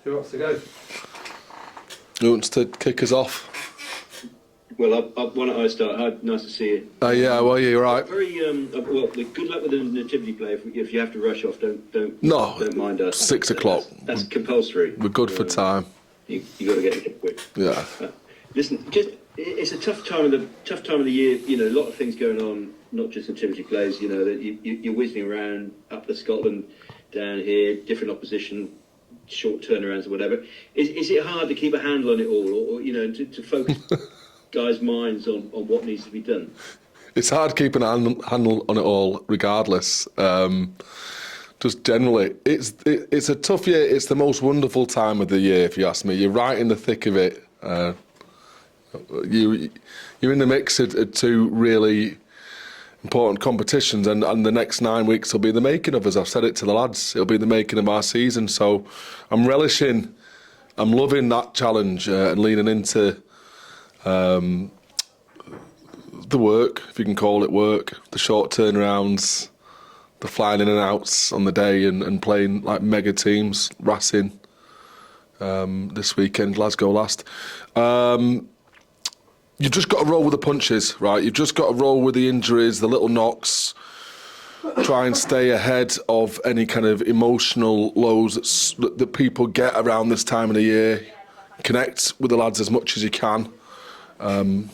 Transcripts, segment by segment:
Who wants to go? Who wants to kick us off? Well, why don't I start? Hi, nice to see you. Yeah, well, you're right. Very well. Good luck with the nativity play. If you have to rush off, don't mind us. 6 o'clock. That's compulsory. We're good for time. You got to get it quick. Yeah. Listen, it's a tough time of the year. You know, a lot of things going on. Not just nativity plays. You know that you're whizzing around up to Scotland, down here, different opposition, short turnarounds or whatever. Is it hard to keep a handle on it all, or you know, to focus guys' minds on what needs to be done? It's hard keeping a handle on it all, regardless. Just generally, it's a tough year. It's the most wonderful time of the year, if you ask me. You're right in the thick of it. You're in the mix of two really important competitions, and the next 9 weeks will be the making of us. I've said it to the lads. It'll be the making of our season. So I'm loving that challenge and leaning into the work, if you can call it work, the short turnarounds, the flying in and outs on the day and playing like mega teams, Racing this weekend, Glasgow last. You've just got to roll with the punches, right? You've just got to roll with the injuries, the little knocks, try and stay ahead of any kind of emotional lows that people get around this time of the year. Connect with the lads as much as you can. You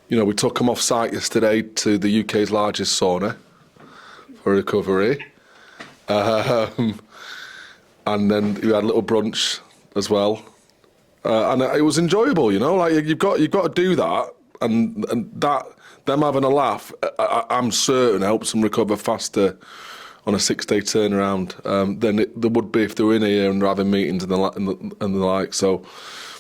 know, we took them off site yesterday to the UK's largest sauna for recovery. And then we had a little brunch as well. And it was enjoyable, you know, like you've got to do that, and that them having a laugh, I'm certain helps them recover faster on a 6-day turnaround than there would be if they were in here and having meetings and the like. So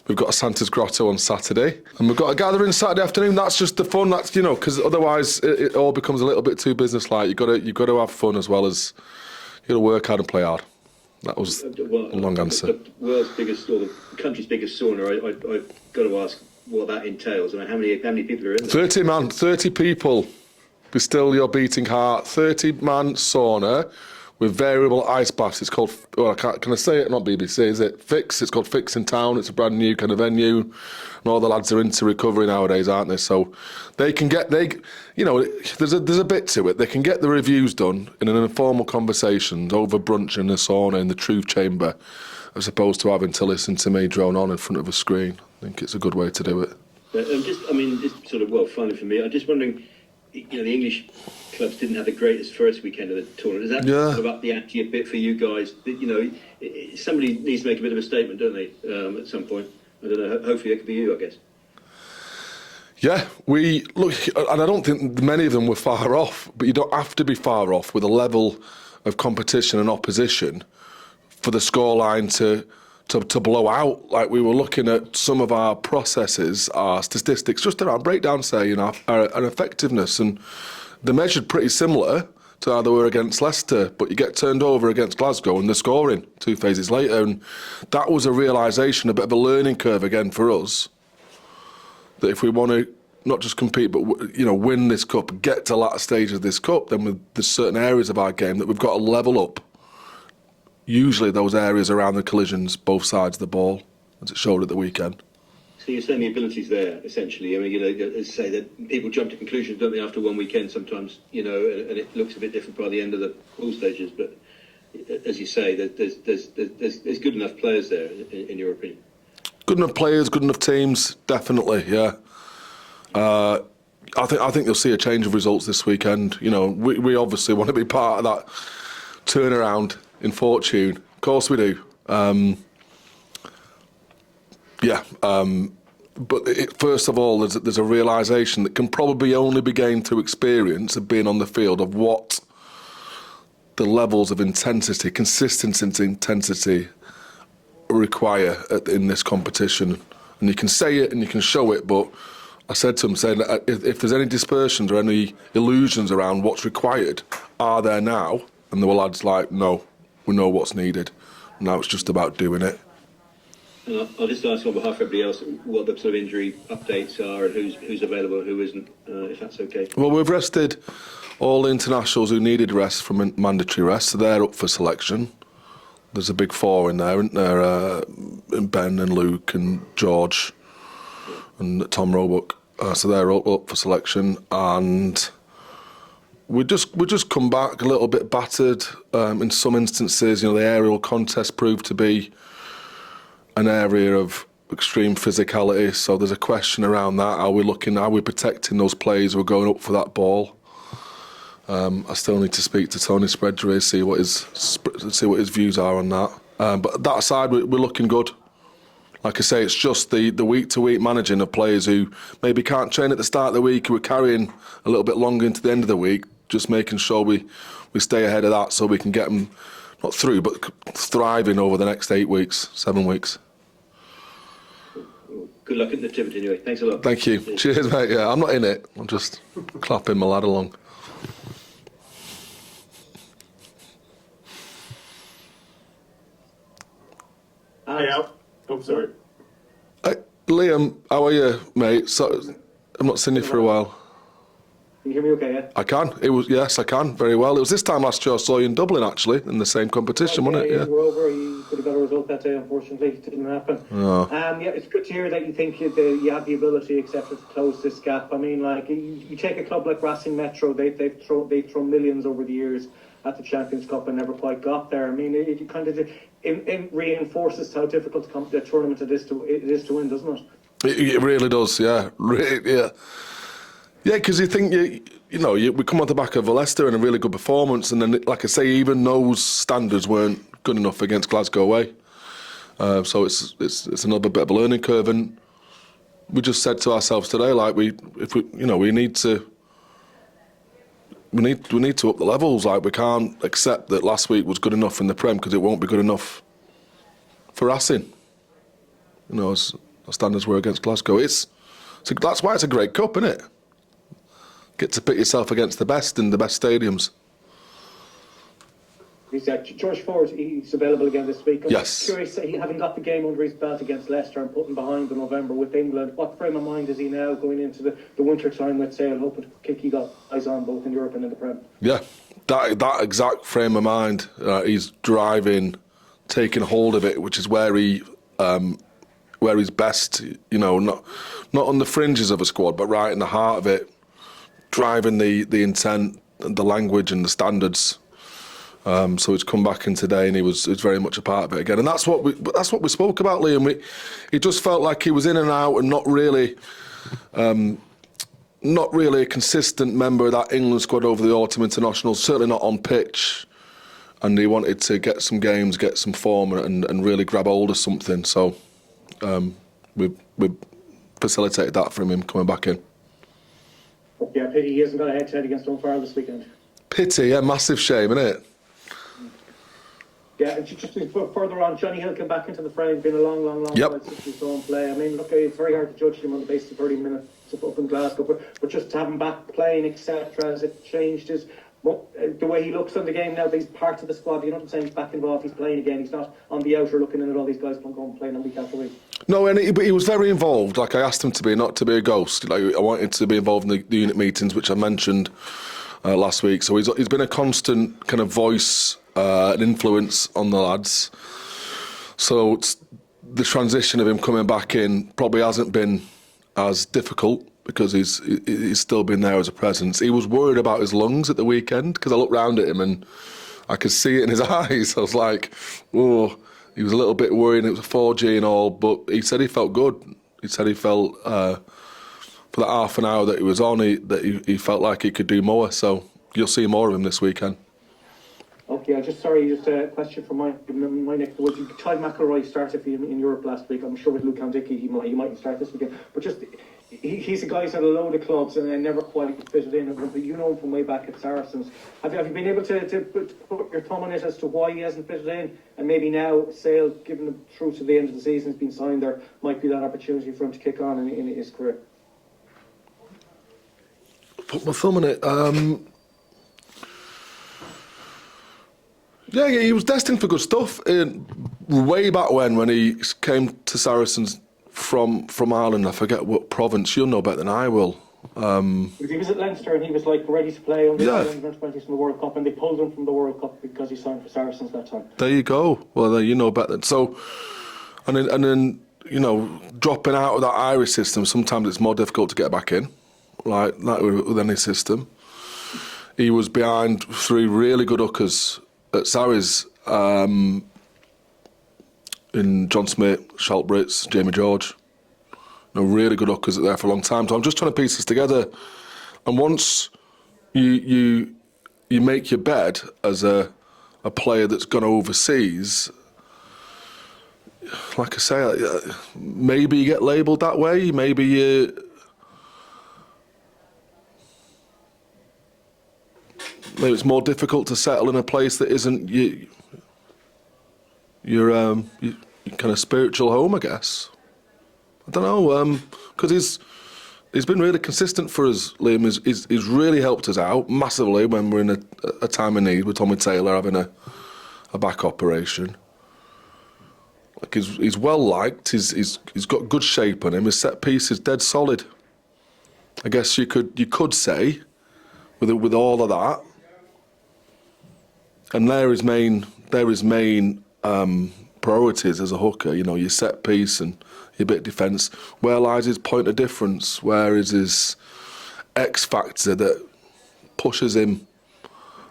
we've got a Santa's Grotto on Saturday, and we've got a gathering Saturday afternoon. That's just the fun. That's, you know, because otherwise it all becomes a little bit too business-like. You've got to have fun as well as you got to work hard and play hard. That was a long answer. The world's biggest, or the country's biggest sauna. I've got to ask what that entails. I mean, how many people are in there? 30 people. Be still your beating heart. 30-man sauna with variable ice baths. It's called, well, can I say it? Not BBC, is it? Fix. It's called Fix in Town. It's a brand new kind of venue, and all the lads are into recovery nowadays, aren't they? So there's a bit to it. They can get the reviews done in an informal conversation over brunch in a sauna in the truth chamber, as opposed to having to listen to me drone on in front of a screen. I think it's a good way to do it. Just sort of, well, finally for me, I'm just wondering, you know, the English clubs didn't have the greatest first weekend of the tournament. Is that sort of up the ante a bit for you guys? You know, somebody needs to make a bit of a statement, don't they, at some point? I don't know, hopefully it could be you, I guess. Yeah, we look, and I don't think many of them were far off, but you don't have to be far off with a level of competition and opposition for the scoreline to blow out. Like, we were looking at some of our processes, our statistics, just around breakdown, say, you know, our effectiveness, and they're measured pretty similar to how they were against Leicester, but you get turned over against Glasgow and they're scoring 2 phases later, and that was a realisation, a bit of a learning curve again for us, that if we want to not just compete but, you know, win this cup, get to latter stages of this cup, then there's certain areas of our game that we've got to level up. Usually those areas around the collisions, both sides of the ball, as it showed at the weekend. So you're saying the ability's there, essentially. I mean, you know, as I say, that people jump to conclusions, don't they, after one weekend sometimes, you know, and it looks a bit different by the end of the pool stages. But as you say, there's good enough players there, in your opinion. Good enough players, good enough teams, definitely, yeah. I think you'll see a change of results this weekend. You know, we obviously want to be part of that turnaround in fortune. Of course we do. But first of all, there's a realisation that can probably only be gained through experience of being on the field, of what the levels of intensity, consistency and intensity require in this competition. And you can say it and you can show it, but I said to him, saying that if there's any dispersions or any illusions around what's required, are there now? And there were lads like, no, we know what's needed. Now it's just about doing it. And I'll just ask on behalf of everybody else what the sort of injury updates are and who's available and who isn't, if that's okay. Well, we've rested all the internationals who needed rest from mandatory rest, so they're up for selection. There's a big four in there, isn't there? Ben and Luke and George and Tom Roebuck. So they're up for selection, and we just come back a little bit battered in some instances. The aerial contest proved to be an area of extreme physicality. So there's a question around that. Are we protecting those players who are going up for that ball? I still need to speak to Tony Spreadgery, see what his views are on that. But that side, we're looking good. Like I say, it's just the week-to-week managing of players who maybe can't train at the start of the week, who are carrying a little bit longer into the end of the week, just making sure we stay ahead of that so we can get them, not through, but thriving over the next 8 weeks, 7 weeks. Good luck at the activity anyway. Thanks a lot. Thank you. Cheers, mate. Yeah, I'm not in it. I'm just clapping my lad along. Hi, Al. Oh, sorry. Hey, Liam, how are you, mate? So, I've not seen you for a while. Can you hear me okay, yeah? I can. Yes, I can. Very well. It was this time last year I saw you in Dublin, actually, in the same competition, wasn't it? Yeah, we're over. You could have got a result that day, unfortunately. It didn't happen. No. Yeah, it's good to hear that you think you have the ability, etc., to close this gap. I mean, like, you take a club like Racing Metro, they've thrown millions over the years at the Champions Cup and never quite got there. I mean, it kind of it reinforces how difficult the tournament it is to win, doesn't it? It really does, yeah. Yeah. Yeah, because you think, we come on the back of Leicester and a really good performance, and then, like I say, even those standards weren't good enough against Glasgow away. So it's another bit of a learning curve, and we just said to ourselves today, like, we need to up the levels. Like, we can't accept that last week was good enough in the Prem because it won't be good enough for Racing. As our standards were against Glasgow. That's why it's a great cup, isn't it? Get to pit yourself against the best in the best stadiums. George Ford, he's available again this week. Yes. I'm curious, having got the game under his belt against Leicester and putting behind in November with England, what frame of mind is he now going into the winter time with Sale, hoping to kick you guys on both in Europe and in the Prem? Yeah, that exact frame of mind. He's driving, taking hold of it, which is where he's best. Not on the fringes of a squad, but right in the heart of it, driving the intent, the language, and the standards. So he's come back in today, and he was very much a part of it again. And that's what we spoke about, Liam. He just felt like he was in and out, and not really a consistent member of that England squad over the autumn internationals. Certainly not on pitch. And he wanted to get some games, get some form, and really grab hold of something. So we facilitated that for him coming back in. Yeah, pity he hasn't got a head-to-head against Dunfermline this weekend. Pity, yeah, massive shame, isn't it? Yeah, and just further on, Johnny Hill came back into the frame. Been a long while since we saw him play. I mean, look, it's very hard to judge him on the basis of 30 minutes up in Glasgow, but just to have him back playing, etc., has it changed the way he looks on the game now that he's part of the squad? You know what I'm saying? He's back involved, he's playing again. He's not on the outer looking in at all these guys going playing on week after week. No, but he was very involved. Like I asked him to be, not to be a ghost. Like I wanted to be involved in the unit meetings, which I mentioned last week. So he's been a constant kind of voice and influence on the lads. So the transition of him coming back in probably hasn't been as difficult because he's still been there as a presence. He was worried about his lungs at the weekend because I looked round at him and I could see it in his eyes. I was like, oh. He was a little bit worried, and it was a 4G and all, but he said he felt good. He said he felt, for that half an hour that he was on, he felt like he could do more. So you'll see more of him this weekend. Okay, just a question from my neck of the woods. Clive McElroy started in Europe last week. I'm sure with Luke Dickey he might start this weekend. But just he's a guy who's had a load of clubs and never quite fitted in. You know him from way back at Saracens. Have you been able to put your thumb on it as to why he hasn't fitted in? And maybe now Sale, given the through to the end of the season, has been signed, there might be that opportunity for him to kick on in his career. Put my thumb on it. Yeah, he was destined for good stuff. Way back when he came to Saracens from Ireland, I forget what province. You'll know better than I will. He was at Leinster and he was like ready to play on the Yeah. Ireland under-20s in the World Cup, and they pulled him from the World Cup because he signed for Saracens that time. There you go. Well, there you know better. So, and then you know, dropping out of that Irish system, sometimes it's more difficult to get back in, like with any system. He was behind 3 really good hookers at Sarries, in John Smith, Shalt Brits, Jamie George. You know, really good hookers there for a long time. So I'm just trying to piece this together. And once you make your bed as a player that's gone overseas, like I say, maybe you get labelled that way. Maybe it's more difficult to settle in a place that isn't your kind of spiritual home, I guess. I don't know, because he's been really consistent for us, Liam. He's really helped us out massively when we're in a time of need with Tommy Taylor having a back operation. Like he's well liked. He's got good shape on him. His set piece is dead solid. I guess you could say with all of that, and they're his main priorities as a hooker. You know, your set piece and your bit of defence. Where lies his point of difference? Where is his X factor that pushes him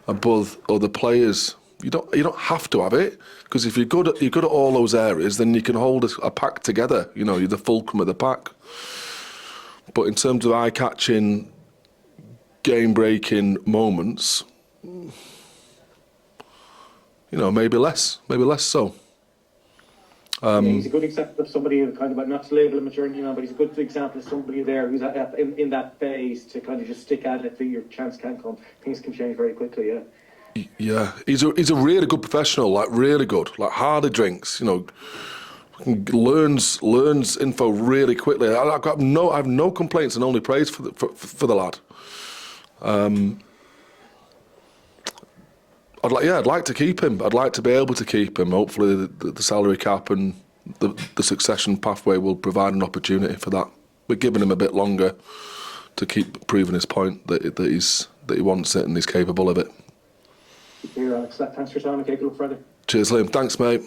above other players? You don't have to have it, because if you're good at all those areas, then you can hold a pack together. You know, you're the fulcrum of the pack. But in terms of eye-catching, game-breaking moments, you know, maybe less so. He's a good example of somebody who kind of, not to label him a journeyman, but he's a good example of somebody there who's in that phase to kind of just stick at it till your chance can come. Things can change very quickly, yeah. Yeah, he's a really good professional, like really good, like hardly drinks, you know, learns info really quickly. I have no complaints and only praise for the lad. I'd like to keep him. I'd like to be able to keep him. Hopefully, the salary cap and the succession pathway will provide an opportunity for that. We're giving him a bit longer to keep proving his point that he wants it and he's capable of it. Here, Alex. Thanks for your time. Okay, good luck Friday. Cheers, Liam. Thanks, mate.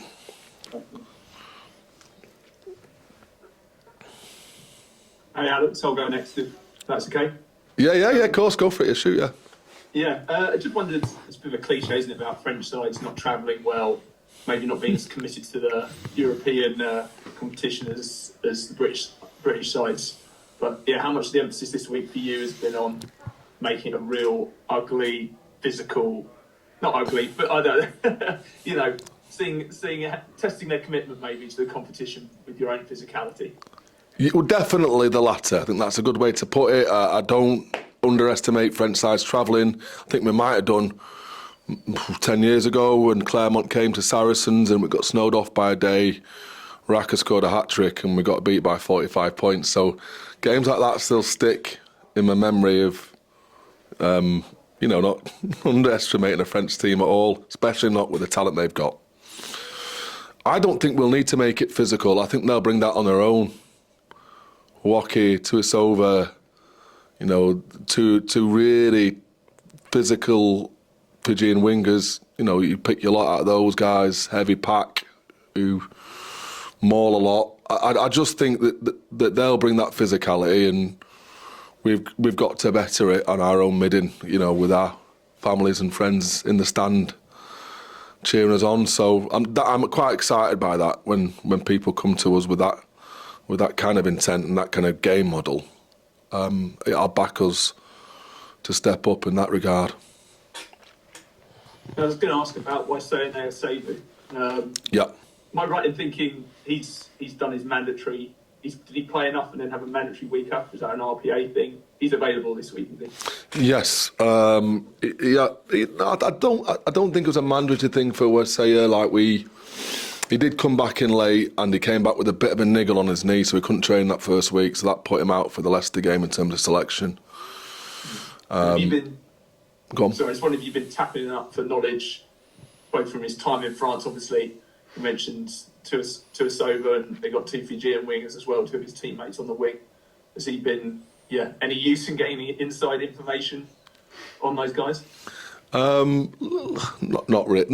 Hey, Alex, I'll go next if that's okay. Yeah, of course. Go for it. Shoot, yeah. Yeah, I just wondered, it's a bit of a cliche, isn't it, about French sides not travelling well, maybe not being as committed to the European competition as the British sides. But yeah, how much of the emphasis this week for you has been on making a real ugly, physical, not ugly, but I don't, you know, testing their commitment maybe to the competition with your own physicality? Well, definitely the latter. I think that's a good way to put it. I don't underestimate French sides travelling. I think we might have done 10 years ago when Claremont came to Saracens and we got snowed off by a day. Raka scored a hat-trick and we got beat by 45 points. So games like that still stick in my memory of, you know, not underestimating a French team at all, especially not with the talent they've got. I don't think we'll need to make it physical. I think they'll bring that on their own. Woki, Tuisova, you know, two really physical Fijian wingers. You know, you pick your lot out of those guys, heavy pack, who maul a lot. I just think that they'll bring that physicality, and we've got to better it on our own midding, you know, with our families and friends in the stand cheering us on. So I'm quite excited by that when people come to us with that kind of intent and that kind of game model. It'll back us to step up in that regard. I was going to ask about Waisea Seibu. Yeah. Am I right in thinking he's done his mandatory? Did he play enough and then have a mandatory week up? Is that an RPA thing? He's available this week, isn't he? Yes. I don't think it was a mandatory thing for Waisea. He did come back in late and he came back with a bit of a niggle on his knee, so he couldn't train that first week. So that put him out for the Leicester game in terms of selection. Have you been? Go on. Sorry, I just wondered if you've been tapping up for knowledge, both from his time in France. Obviously, you mentioned Tuisova, and they got 2 Fijian wingers as well, 2 of his teammates on the wing. Has he been yeah, any use in getting any inside information on those guys? Not really.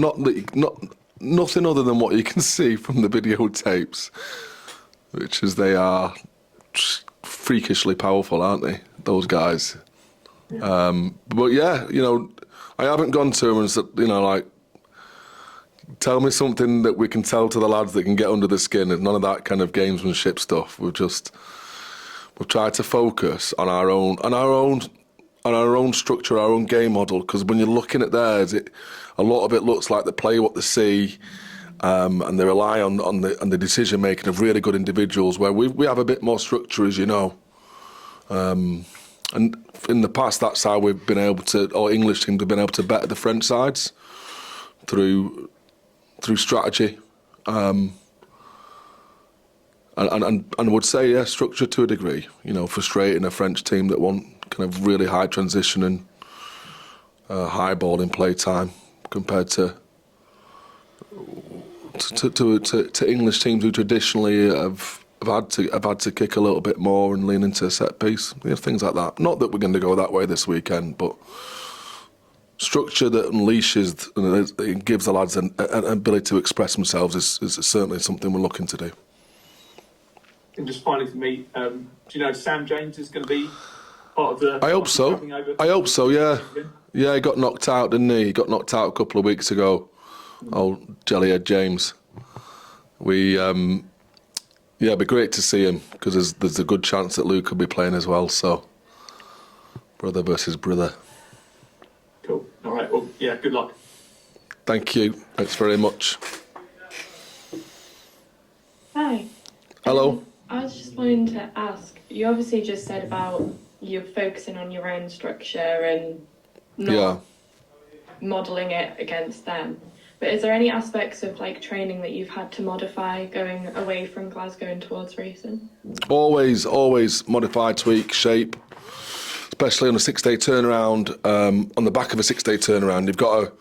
Nothing other than what you can see from the videotapes, which is they are freakishly powerful, aren't they? Those guys. But yeah, I haven't gone to them and said, like, tell me something that we can tell to the lads that can get under the skin, and none of that kind of gamesmanship stuff. We've tried to focus on our own structure, our own game model. Because when you're looking at theirs, a lot of it looks like they play what they see, and they rely on the decision making of really good individuals. Where we have a bit more structure, as you know. And in the past, that's how we've been able to, or English teams have been able to better the French sides through strategy. And would say, yeah, structure to a degree. Frustrating a French team that want kind of really high transition and high ball in play time compared to English teams who traditionally have had to kick a little bit more and lean into a set piece. Things like that. Not that we're going to go that way this weekend, but structure that unleashes and it gives the lads an ability to express themselves is certainly something we're looking to do. And just finally for me, do you know if Sam James is going to be part of the... I hope so, yeah. Yeah, he got knocked out, didn't he? He got knocked out a couple of weeks ago. Old Jellyhead James. It'd be great to see him, because there's a good chance that Luke could be playing as well, so brother versus brother. Cool. All right, well, yeah, good luck. Thank you. Thanks very much. Hi. Hello. I was just wanting to ask, you obviously just said about you're focusing on your own structure and not modelling it against them. But is there any aspects of training that you've had to modify going away from Glasgow and towards racing? Always modify, tweak, shape, especially on a 6-day turnaround. On the back of a 6-day turnaround, you've got to, I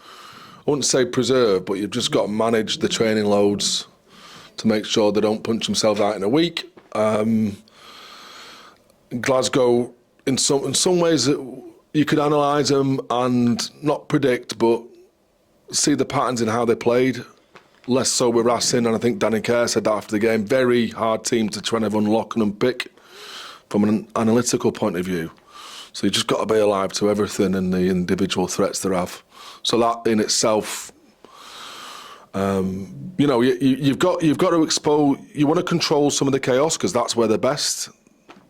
wouldn't say preserve, but you've just got to manage the training loads to make sure they don't punch themselves out in a week. Glasgow, in some ways, you could analyse them and not predict, but see the patterns in how they played. Less so with Racing, and I think Danny Kerr said that after the game. Very hard team to try and unlock and unpick from an analytical point of view. So you just got to be alive to everything and the individual threats they have. So that in itself, you've got to expose. You want to control some of the chaos because that's where they're best.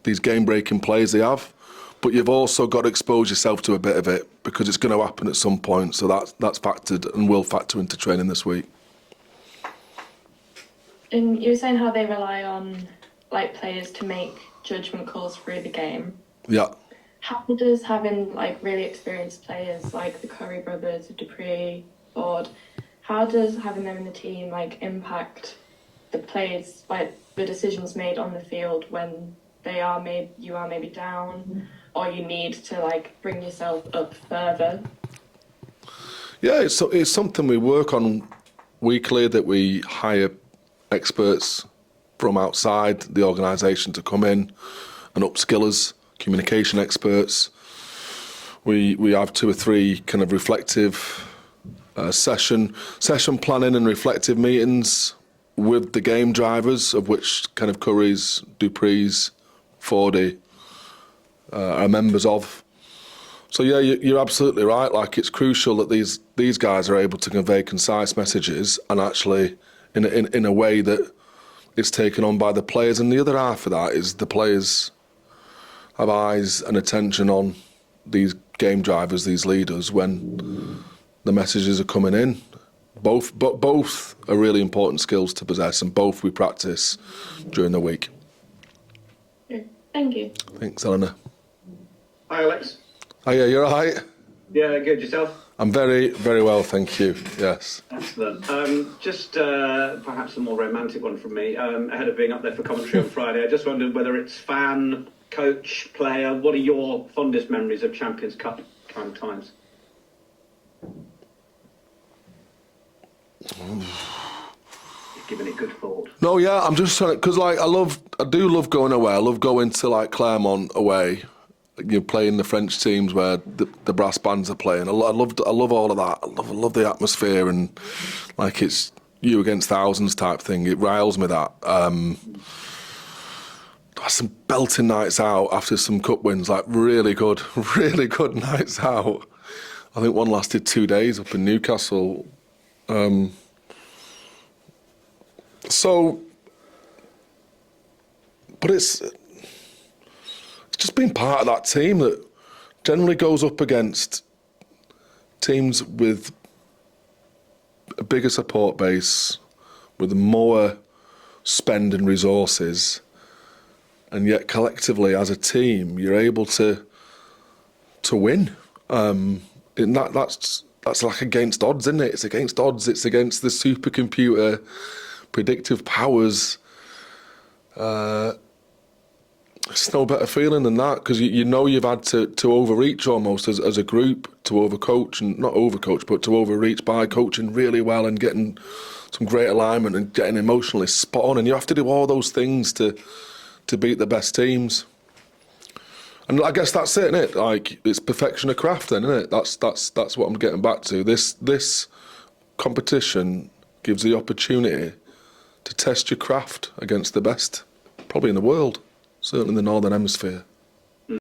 These game-breaking plays they have, but you've also got to expose yourself to a bit of it because it's going to happen at some point. So that's factored and will factor into training this week. And you were saying how they rely on players to make judgment calls through the game. Yeah. How does having really experienced players like the Curry brothers, Dupree, Ford, how does having them in the team impact the players, the decisions made on the field when you are maybe down or you need to bring yourself up further? Yeah, it's something we work on weekly, that we hire experts from outside the organisation to come in and upskill us, communication experts. We have 2 or 3 kind of reflective session planning and reflective meetings with the game drivers, of which kind of Curry's, Dupree's, Fordy are members of. So yeah, you're absolutely right. It's crucial that these guys are able to convey concise messages and actually in a way that it's taken on by the players. And the other half of that is the players have eyes and attention on these game drivers, these leaders, when the messages are coming in. Both are really important skills to possess, and both we practice during the week. Thank you. Thanks, Eleanor. Hi, Alex. Oh yeah, you're all right? Yeah, good. Yourself? I'm very, very well, thank you. Yes. Excellent. Just perhaps a more romantic one from me. Ahead of being up there for commentary on Friday, I just wondered whether it's fan, coach, player, what are your fondest memories of Champions Cup kind of times? given it good thought. No, yeah, I'm just trying to, because like I do love going away. I love going to like Clermont away. You're playing the French teams where the brass bands are playing. I love all of that. I love the atmosphere and like it's you against thousands type thing. It riles me that. Some belting nights out after some cup wins, like really good nights out. I think one lasted 2 days up in Newcastle. But it's just being part of that team that generally goes up against teams with a bigger support base, with more spend and resources, and yet collectively as a team you're able to win. And that's like against odds, isn't it? It's against odds. It's against the supercomputer predictive powers. It's no better feeling than that because you know you've had to overreach almost as a group to overcoach, and not overcoach, but to overreach by coaching really well and getting some great alignment and getting emotionally spot on. And you have to do all those things to beat the best teams. And I guess that's it, isn't it? Like it's perfection of craft, then, isn't it? That's what I'm getting back to. This competition gives the opportunity to test your craft against the best, probably in the world, certainly in the Northern Hemisphere.